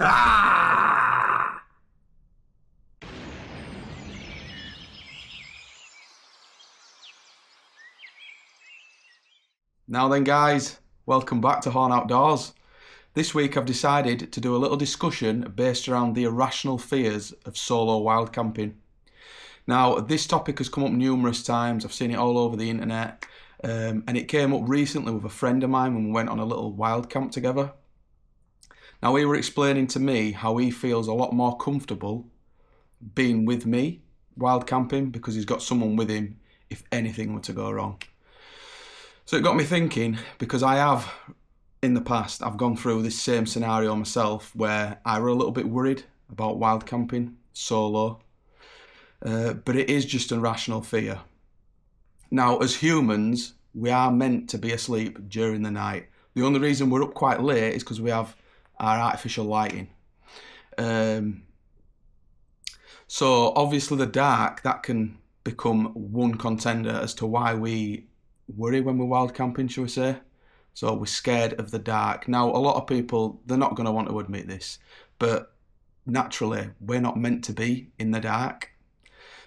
Now then guys, welcome back to Horn Outdoors. This week I've decided to do a little discussion based around the irrational fears of solo wild camping. Now this topic has come up numerous times, I've seen it all over the internet, and it came up recently with a friend of mine when we went on a little wild camp together. Now he were explaining to me how he feels a lot more comfortable being with me wild camping because he's got someone with him if anything were to go wrong. So it got me thinking, because I have, in the past, I've gone through this same scenario myself where I were a little bit worried about wild camping solo, but it is just a rational fear. Now, as humans, we are meant to be asleep during the night. The only reason we're up quite late is because we have our artificial lighting. So obviously the dark, that can become one contender as to why we worry when we're wild camping, shall we say. So we're scared of the dark. Now, a lot of people, they're not going to want to admit this, but naturally, we're not meant to be in the dark.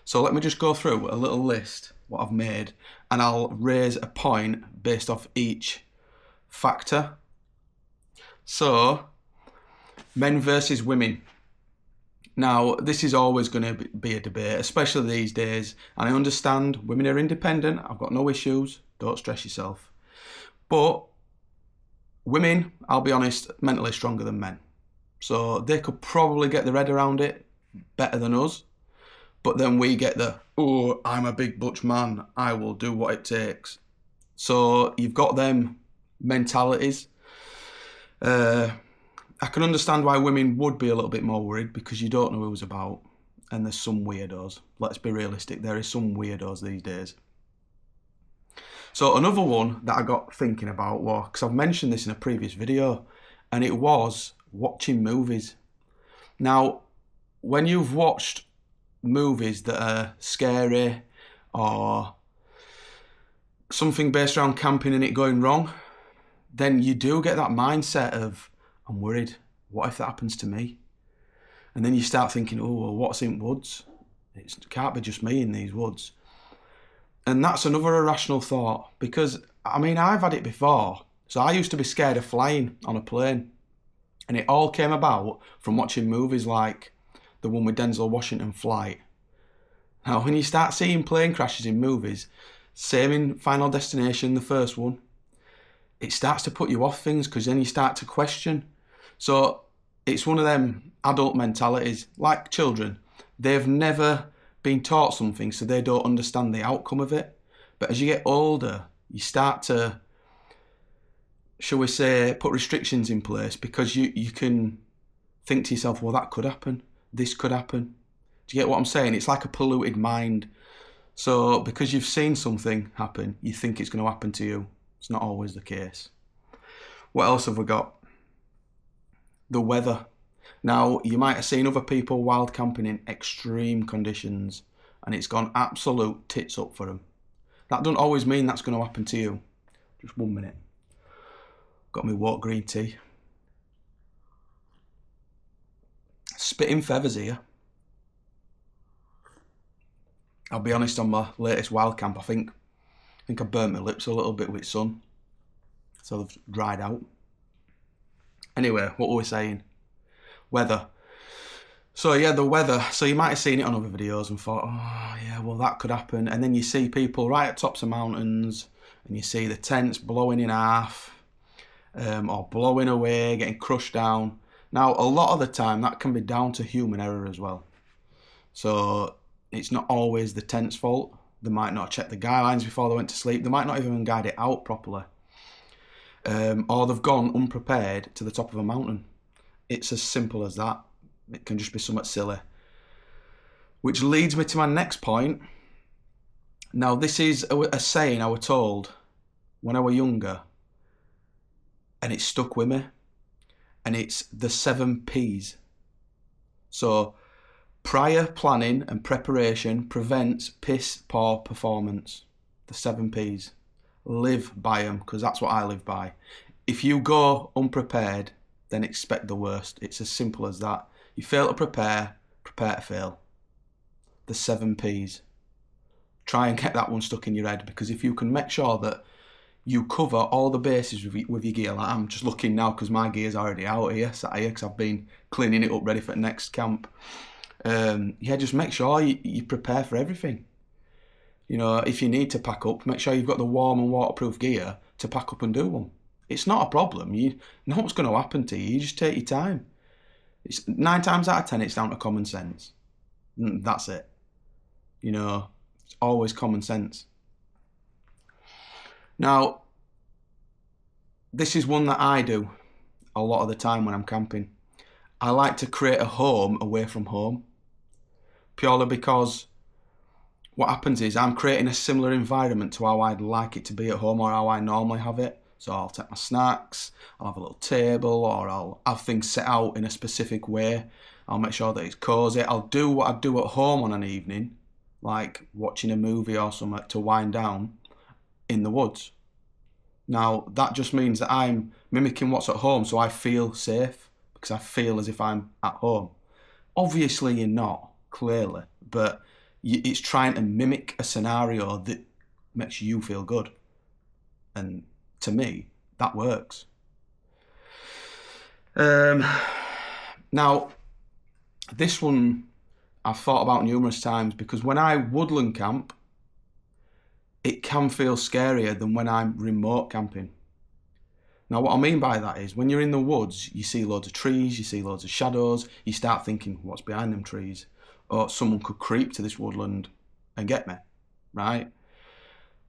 So let me just go through a little list, what I've made, and I'll raise a point based off each factor. So, men versus women. Now, this is always going to be a debate, especially these days, and I understand women are independent, I've got no issues, don't stress yourself. But women, I'll be honest, mentally stronger than men. So they could probably get their head around it better than us. But then we get the, oh, I'm a big butch man, I will do what it takes. So you've got them mentalities. I can understand why women would be a little bit more worried because you don't know who's about. And there's some weirdos. Let's be realistic, there is some weirdos these days. So another one that I got thinking about was, because I've mentioned this in a previous video, and it was watching movies. Now, when you've watched movies that are scary or something based around camping and it going wrong, then you do get that mindset of, I'm worried, what if that happens to me? And then you start thinking, oh, well, what's in woods? It can't be just me in these woods. And that's another irrational thought, because, I mean, I've had it before. So I used to be scared of flying on a plane. And it all came about from watching movies like the one with Denzel Washington, Flight. Now, when you start seeing plane crashes in movies, same in Final Destination, the first one, it starts to put you off things because then you start to question. So it's one of them adult mentalities, like children. They've never been taught something, so they don't understand the outcome of it. But as you get older, you start to, shall we say, put restrictions in place because you can think to yourself, well, that could happen, this could happen. Do you get what I'm saying? It's like a polluted mind. So because you've seen something happen, you think it's going to happen to you. It's not always the case. What else have we got? The weather. Now, you might have seen other people wild camping in extreme conditions and it's gone absolute tits up for them. That doesn't always mean that's going to happen to you. Just 1 minute. Got me wort green tea. Spitting feathers here. I'll be honest, on my latest wild camp, I think I burnt my lips a little bit with sun. So they've dried out. Anyway, what were we saying? Weather. So yeah, the weather. So you might have seen it on other videos and thought, oh yeah, well that could happen. And then you see people right at tops of mountains and you see the tents blowing in half or blowing away, getting crushed down. Now, a lot of the time that can be down to human error as well. So it's not always the tent's fault. They might not have checked the guidelines before they went to sleep. They might not even guide it out properly. Or they've gone unprepared to the top of a mountain. It's as simple as that. It can just be something silly. Which leads me to my next point. Now, this is a saying I was told when I was younger, and it stuck with me. And it's the 7 P's. So, prior planning and preparation prevents piss poor performance. The 7 P's. Live by them, because that's what I live by. If you go unprepared, then expect the worst. It's as simple as that. You fail to prepare, prepare to fail. The 7 Ps. Try and get that one stuck in your head, because if you can make sure that you cover all the bases with your gear, like I'm just looking now because my gear's already out here, sat here, because I've been cleaning it up ready for the next camp. Yeah, just make sure you prepare for everything. You know, if you need to pack up, make sure you've got the warm and waterproof gear to pack up and do one. It's not a problem. You know what's going to happen to you. You just take your time. It's 9 times out of 10, it's down to common sense. That's it. You know, it's always common sense. Now, this is one that I do a lot of the time when I'm camping. I like to create a home away from home, purely because what happens is I'm creating a similar environment to how I'd like it to be at home, or how I normally have it. So I'll take my snacks, I'll have a little table, or I'll have things set out in a specific way. I'll make sure that it's cosy. I'll do what I do at home on an evening, like watching a movie or something to wind down in the woods. Now, that just means that I'm mimicking what's at home, so I feel safe, because I feel as if I'm at home. Obviously, you're not, clearly, but it's trying to mimic a scenario that makes you feel good. And to me, that works. Now, this one I've thought about numerous times, because when I woodland camp, it can feel scarier than when I'm remote camping. Now, what I mean by that is, when you're in the woods, you see loads of trees, you see loads of shadows, you start thinking, what's behind them trees? Or someone could creep to this woodland and get me, right?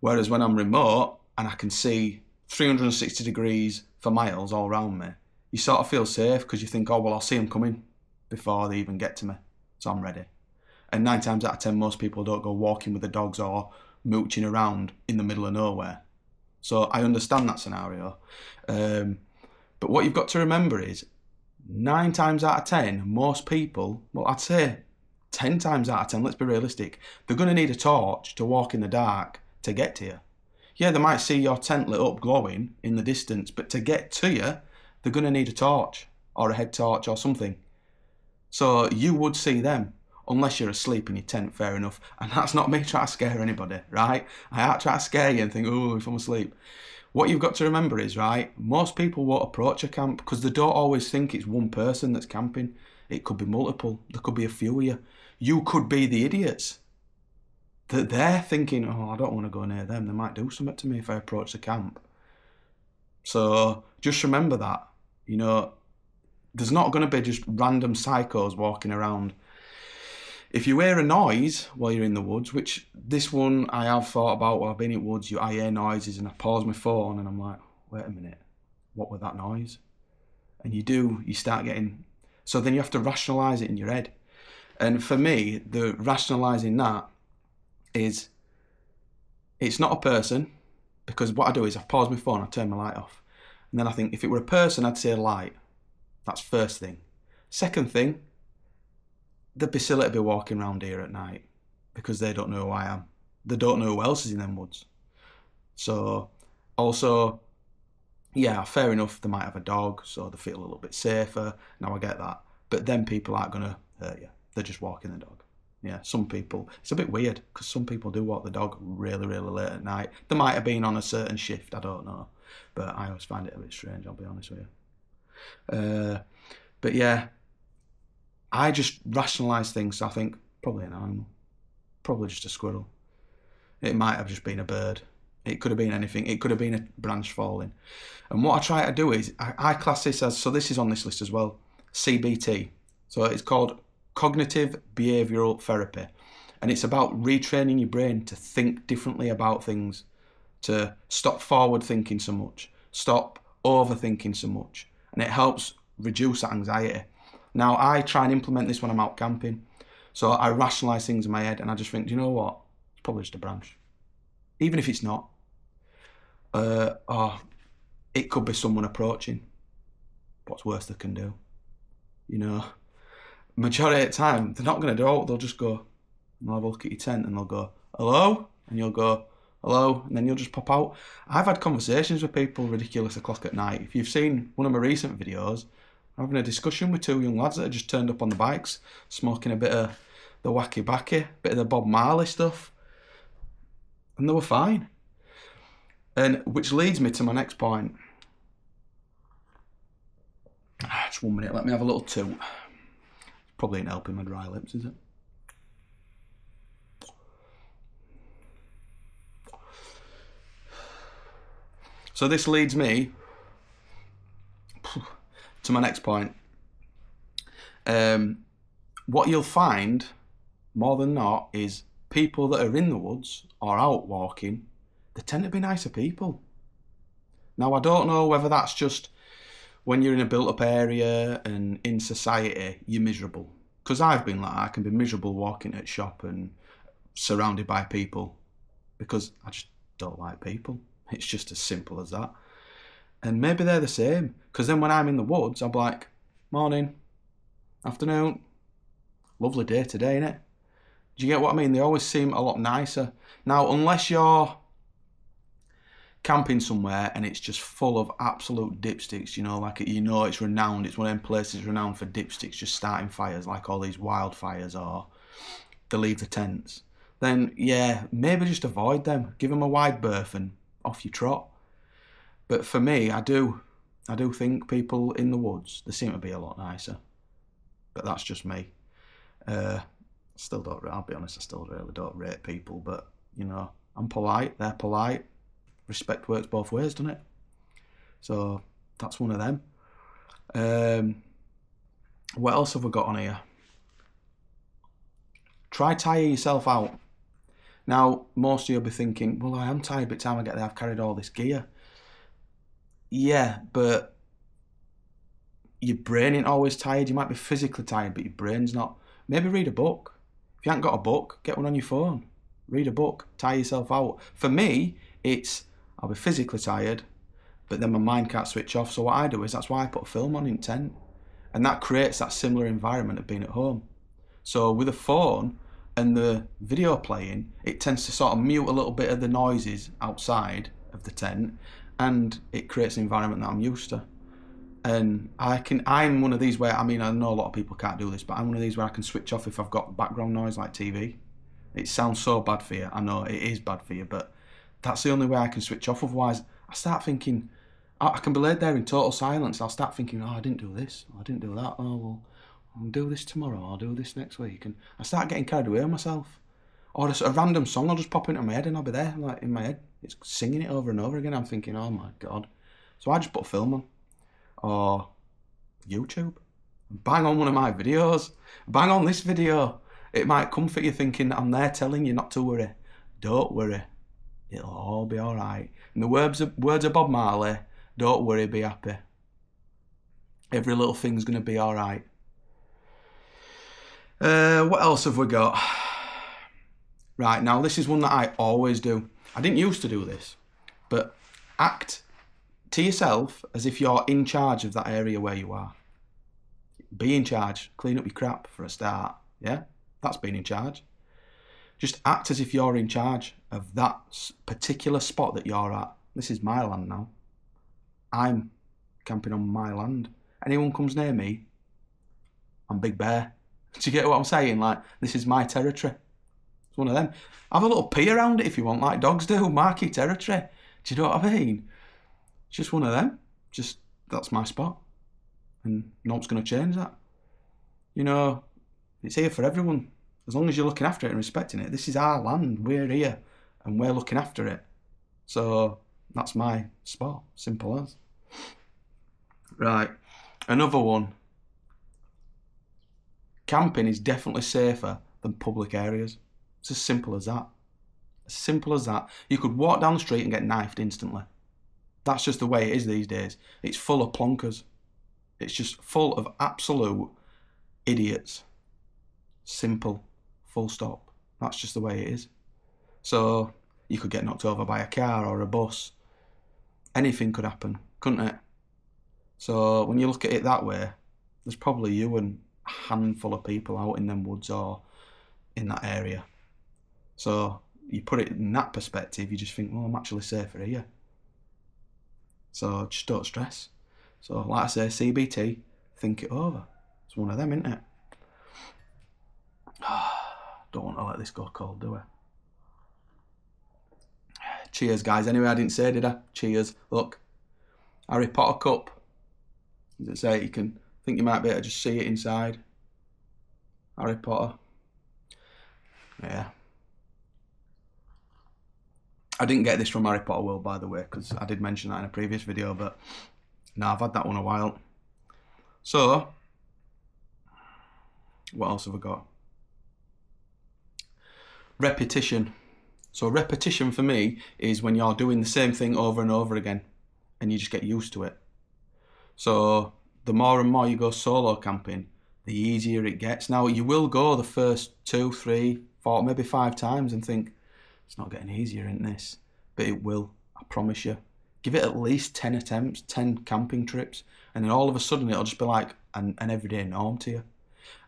Whereas when I'm remote and I can see 360 degrees for miles all around me, you sort of feel safe, because you think, oh, well, I'll see them coming before they even get to me, so I'm ready. And 9 times out of 10, most people don't go walking with the dogs or mooching around in the middle of nowhere. So I understand that scenario. But what you've got to remember is, 9 times out of 10, most people, well, I'd say 10 times out of 10, let's be realistic, they're going to need a torch to walk in the dark to get to you. Yeah, they might see your tent lit up glowing in the distance, but to get to you, they're going to need a torch or a head torch or something. So you would see them, unless you're asleep in your tent, fair enough. And that's not me trying to scare anybody, right? I aren't trying to scare you and think, oh, if I'm asleep. What you've got to remember is, right, most people won't approach a camp because they don't always think it's one person that's camping. It could be multiple. There could be a few of you. You could be the idiots that they're thinking, oh, I don't want to go near them. They might do something to me if I approach the camp. So just remember that, you know, there's not going to be just random psychos walking around. If you hear a noise while you're in the woods, which this one I have thought about while I've been in woods, I hear noises and I pause my phone and I'm like, wait a minute, what was that noise? And you start getting, so then you have to rationalise it in your head. And for me, the rationalising that is, it's not a person, because what I do is I pause my phone, I turn my light off. And then I think, if it were a person, I'd say light. That's first thing. Second thing, they'd be silly to be walking around here at night because they don't know who I am. They don't know who else is in them woods. So, also, yeah, fair enough, they might have a dog, so they feel a little bit safer. Now I get that. But then people aren't going to hurt you. They're just walking the dog. Yeah, some people, it's a bit weird because some people do walk the dog really, really late at night. They might have been on a certain shift, I don't know. But I always find it a bit strange, I'll be honest with you. But yeah, I just rationalise things. So I think, probably an animal. Probably just a squirrel. It might have just been a bird. It could have been anything. It could have been a branch falling. And what I try to do is, I class this as, so this is on this list as well, CBT. So it's called Cognitive Behavioural Therapy. And it's about retraining your brain to think differently about things, to stop forward thinking so much, stop overthinking so much. And it helps reduce that anxiety. Now, I try and implement this when I'm out camping. So I rationalise things in my head and I just think, do you know what? It's probably just a branch. Even if it's not. Or it could be someone approaching. What's worse they can do? You know? Majority of the time, they're not going to do it. They'll just go, and they'll have a look at your tent and they'll go, hello? And you'll go, hello? And then you'll just pop out. I've had conversations with people ridiculous o'clock at night. If you've seen one of my recent videos, having a discussion with two young lads that had just turned up on the bikes, smoking a bit of the wacky backy, bit of the Bob Marley stuff, and they were fine. And which leads me to my next point. Just 1 minute, let me have a little toot. Probably ain't helping my dry lips, is it? So this leads me to my next point. What you'll find, more than not, is people that are in the woods or out walking, they tend to be nicer people. Now, I don't know whether that's just when you're in a built-up area and in society, you're miserable. Because I've been like that. I can be miserable walking at shop and surrounded by people because I just don't like people. It's just as simple as that. And maybe they're the same. Because then when I'm in the woods, I'm like, morning, afternoon, lovely day today, innit? Do you get what I mean? They always seem a lot nicer. Now, unless you're camping somewhere and it's just full of absolute dipsticks, like it's renowned, it's one of them places renowned for dipsticks just starting fires, like all these wildfires, or they leave the tents, then yeah, maybe just avoid them. Give them a wide berth and off you trot. But for me, I do think people in the woods, they seem to be a lot nicer. But that's just me. I'll be honest, I still really don't rate people, but I'm polite, they're polite. Respect works both ways, doesn't it? So that's one of them. What else have we got on here? Try tire yourself out. Now, most of you will be thinking, well, I am tired by the time I get there, I've carried all this gear. Yeah, but your brain ain't always tired. You might be physically tired, but your brain's not. Maybe read a book. If you haven't got a book, get one on your phone. Read a book, tire yourself out. For me, I'll be physically tired, but then my mind can't switch off. So what I do is, that's why I put a film on in tent. And that creates that similar environment of being at home. So with a phone and the video playing, it tends to sort of mute a little bit of the noises outside of the tent, and it creates an environment that I'm used to. And I'm one of these where, I know a lot of people can't do this, but I'm one of these where I can switch off if I've got background noise like TV. It sounds so bad for you. I know it is bad for you, but that's the only way I can switch off. Otherwise, I start thinking, I can be laid there in total silence. I'll start thinking, I didn't do this, I didn't do that. Oh, well, I'll do this tomorrow, I'll do this next week. And I start getting carried away with myself. Or a random song will just pop into my head and I'll be there, like in my head. It's singing it over and over again. I'm thinking, oh my God. So I just put a film on. Or YouTube. Bang on one of my videos. Bang on this video. It might comfort you thinking that I'm there telling you not to worry. Don't worry. It'll all be alright. In the words of Bob Marley, don't worry, be happy. Every little thing's going to be alright. What else have we got? Right, now this is one that I always do. I didn't used to do this, but act to yourself as if you're in charge of that area where you are. Be in charge. Clean up your crap for a start. Yeah? That's being in charge. Just act as if you're in charge of that particular spot that you're at. This is my land now. I'm camping on my land. Anyone comes near me, I'm Big Bear. Do you get what I'm saying? Like, this is my territory. It's one of them. Have a little pee around it if you want, like dogs do. Marky territory. Do you know what I mean? It's just one of them. Just, that's my spot. And no one's going to change that. It's here for everyone. As long as you're looking after it and respecting it. This is our land. We're here. And we're looking after it. So, that's my spot. Simple as. Right. Another one. Camping is definitely safer than public areas. It's as simple as that. As simple as that. You could walk down the street and get knifed instantly. That's just the way it is these days. It's full of plonkers. It's just full of absolute idiots. Simple. Full stop. That's just the way it is. So, you could get knocked over by a car or a bus. Anything could happen, couldn't it? So, when you look at it that way, there's probably you and a handful of people out in them woods or in that area. So, you put it in that perspective, you just think, well, I'm actually safer here. So, just don't stress. So, like I say, CBT, think it over. It's one of them, isn't it? Don't want to let this go cold, do I? Cheers, guys. Anyway, I didn't say, did I? Cheers. Look, Harry Potter cup. Does it say you can? I think you might be able to just see it inside. Harry Potter. Yeah. I didn't get this from Harry Potter World, by the way, because I did mention that in a previous video, but no, I've had that one a while. So, what else have I got? Repetition. So repetition for me is when you're doing the same thing over and over again and you just get used to it. So the more and more you go solo camping, the easier it gets. Now you will go the first 2, 3, 4, maybe 5 times and think, it's not getting easier, isn't this? But it will, I promise you. Give it at least 10 attempts, 10 camping trips, and then all of a sudden it'll just be like an everyday norm to you.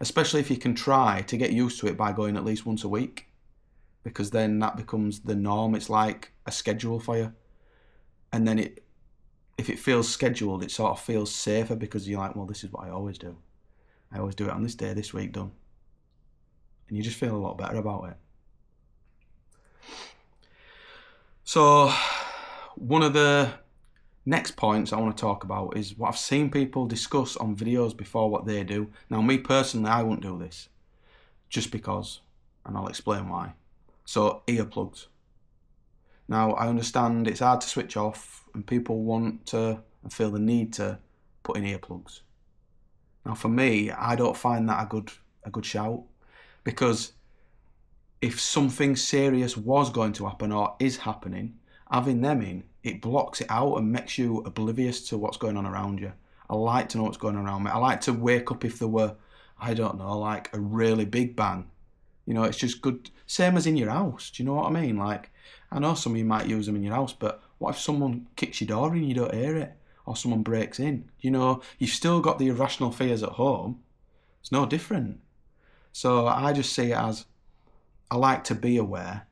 Especially if you can try to get used to it by going at least once a week. Because then that becomes the norm. It's like a schedule for you. And then if it feels scheduled, it sort of feels safer because you're like, well, this is what I always do. I always do it on this day, this week, done. And you just feel a lot better about it. So one of the next points I want to talk about is what I've seen people discuss on videos before, what they do. Now, me personally, I wouldn't do this. Just because. And I'll explain why. So, earplugs. Now, I understand it's hard to switch off and people want to and feel the need to put in earplugs. Now, for me, I don't find that a good shout, because if something serious was going to happen or is happening, having them in, it blocks it out and makes you oblivious to what's going on around you. I like to know what's going on around me. I like to wake up if there were, I don't know, like a really big bang. You know, it's just good. Same as in your house. Do you know what I mean? Like, I know some of you might use them in your house, but what if someone kicks your door in and you don't hear it? Or someone breaks in? You know, you've still got the irrational fears at home. It's no different. So I just see it as, I like to be aware,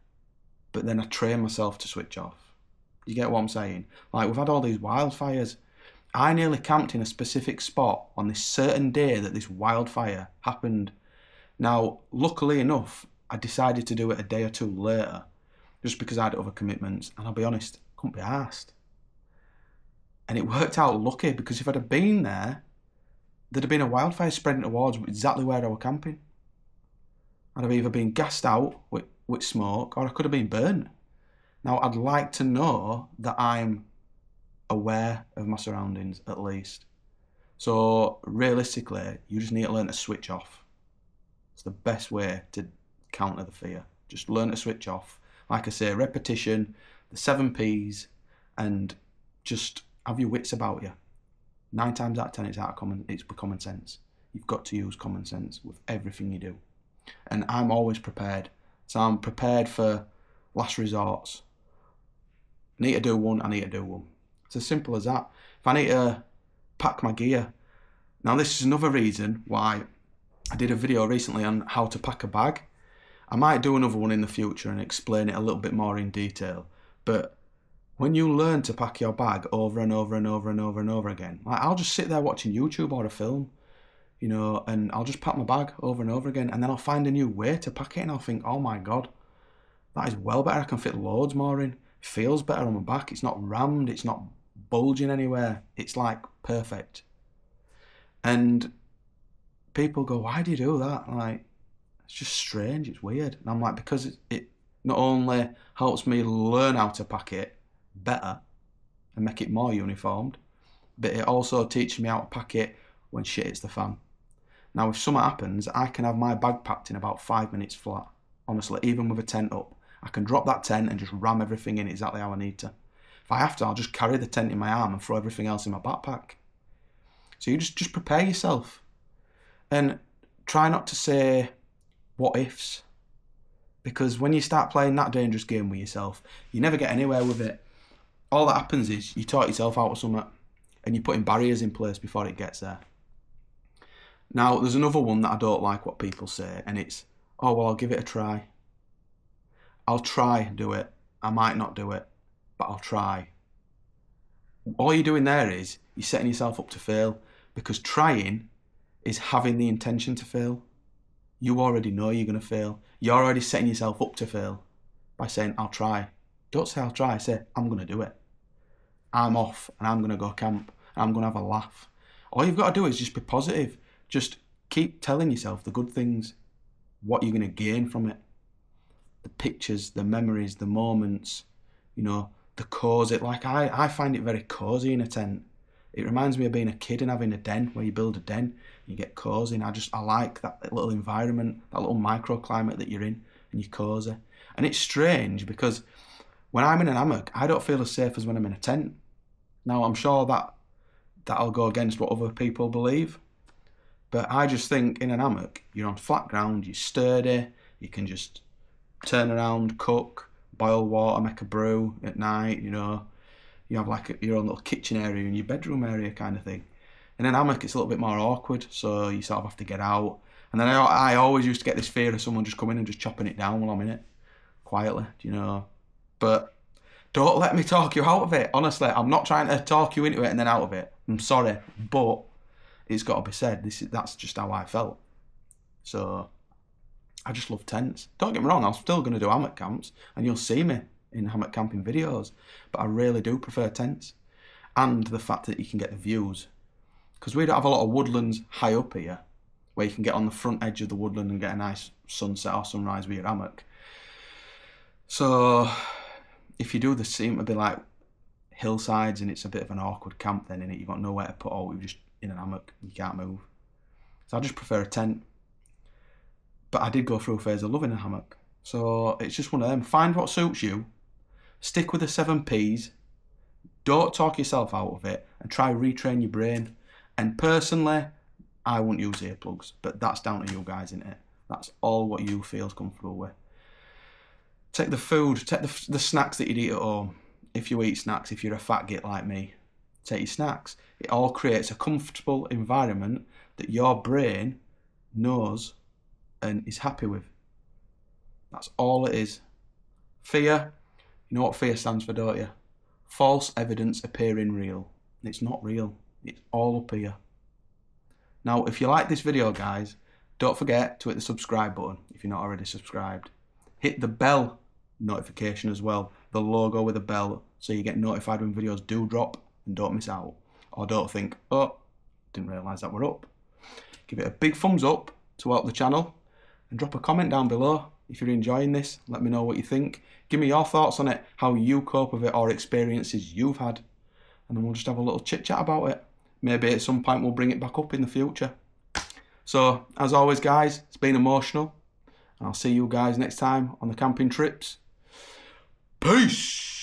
but then I train myself to switch off. You get what I'm saying? Like, we've had all these wildfires. I nearly camped in a specific spot on this certain day that this wildfire happened. Now, luckily enough, I decided to do it a day or 2 later, just because I had other commitments, and I'll be honest, couldn't be arsed. And it worked out lucky, because if I'd have been there, there'd have been a wildfire spreading towards exactly where I was camping. I'd have either been gassed out with smoke, or I could have been burnt. Now, I'd like to know that I'm aware of my surroundings, at least. So, realistically, you just need to learn to switch off. It's the best way to counter the fear. Just learn to switch off. Like I say, repetition, the 7 P's, and just have your wits about you. 9 times out of 10, it's common sense. You've got to use common sense with everything you do. And I'm always prepared. So I'm prepared for last resorts. Need to do one, I need to do one. It's as simple as that. If I need to pack my gear. Now, this is another reason why I did a video recently on how to pack a bag. I might do another one in the future and explain it a little bit more in detail. But when you learn to pack your bag over and over and over and over and over again, like, I'll just sit there watching YouTube or a film, you know, and I'll just pack my bag over and over again, and then I'll find a new way to pack it, and I'll think, oh my God, that is well better. I can fit loads more in. It feels better on my back. It's not rammed. It's not bulging anywhere. It's like perfect. And people go, why do you do that? Like, it's just strange, it's weird. And I'm like, because it not only helps me learn how to pack it better and make it more uniformed, but it also teaches me how to pack it when shit hits the fan. Now, if something happens, I can have my bag packed in about 5 minutes flat. Honestly, even with a tent up. I can drop that tent and just ram everything in exactly how I need to. If I have to, I'll just carry the tent in my arm and throw everything else in my backpack. So you just prepare yourself. And try not to say what ifs. Because when you start playing that dangerous game with yourself, you never get anywhere with it. All that happens is you talk yourself out of something and you're putting barriers in place before it gets there. Now, there's another one that I don't like what people say, and it's, oh, well, I'll give it a try. I'll try and do it. I might not do it, but I'll try. All you're doing there is you're setting yourself up to fail, Because trying is having the intention to fail. You already know you're going to fail. You're already setting yourself up to fail by saying, I'll try. Don't say I'll try, say, I'm going to do it. I'm off and I'm going to go camp and I'm going to have a laugh. All you've got to do is just be positive. Just keep telling yourself the good things, what you're going to gain from it. The pictures, the memories, the moments, you know, the cosy. Like I find it very cosy in a tent. It reminds me of being a kid and having a den where you build a den, you get cosy, and I like that little environment, that little microclimate that you're in, and you're cosy. And it's strange because when I'm in an hammock, I don't feel as safe as when I'm in a tent. Now, I'm sure that'll go against what other people believe, but I just think in an hammock, you're on flat ground, you're sturdy, you can just turn around, cook, boil water, make a brew at night, you know. You have like your own little kitchen area and your bedroom area kind of thing. In an hammock, it's a little bit more awkward, so you sort of have to get out. And then I always used to get this fear of someone just coming and just chopping it down while I'm in it, quietly, you know. But don't let me talk you out of it. Honestly, I'm not trying to talk you into it and then out of it. I'm sorry, but it's got to be said. That's just how I felt. So I just love tents. Don't get me wrong, I'm still going to do hammock camps, and you'll see me in hammock camping videos, but I really do prefer tents, and the fact that you can get the views, because we don't have a lot of woodlands high up here where you can get on the front edge of the woodland and get a nice sunset or sunrise with your hammock. So if you do, the seem to be like hillsides and it's a bit of an awkward camp then, innit? You've got nowhere to put all, you're just in an hammock, you can't move. So I just prefer a tent. But I did go through a phase of loving a hammock. So it's just one of them. Find what suits you. Stick with the 7 Ps. Don't talk yourself out of it. And try retrain your brain. And personally, I wouldn't use earplugs. But that's down to you guys, isn't it? That's all what you feel comfortable with. Take the food. Take the snacks that you'd eat at home. If you eat snacks, if you're a fat git like me, take your snacks. It all creates a comfortable environment that your brain knows and is happy with. That's all it is. Fear, you know what fear stands for, don't you? False evidence appearing real. It's not real. It's all up here. Now, if you like this video, guys, don't forget to hit the subscribe button if you're not already subscribed. Hit the bell notification as well, the logo with a bell, so you get notified when videos do drop and don't miss out. Or don't think, oh, didn't realise that we're up. Give it a big thumbs up to help the channel. And drop a comment down below if you're enjoying this. Let me know what you think. Give me your thoughts on it, how you cope with it, or experiences you've had. And then we'll just have a little chit chat about it. Maybe at some point we'll bring it back up in the future. So, as always, guys, it's been emotional. And I'll see you guys next time on the camping trips. Peace!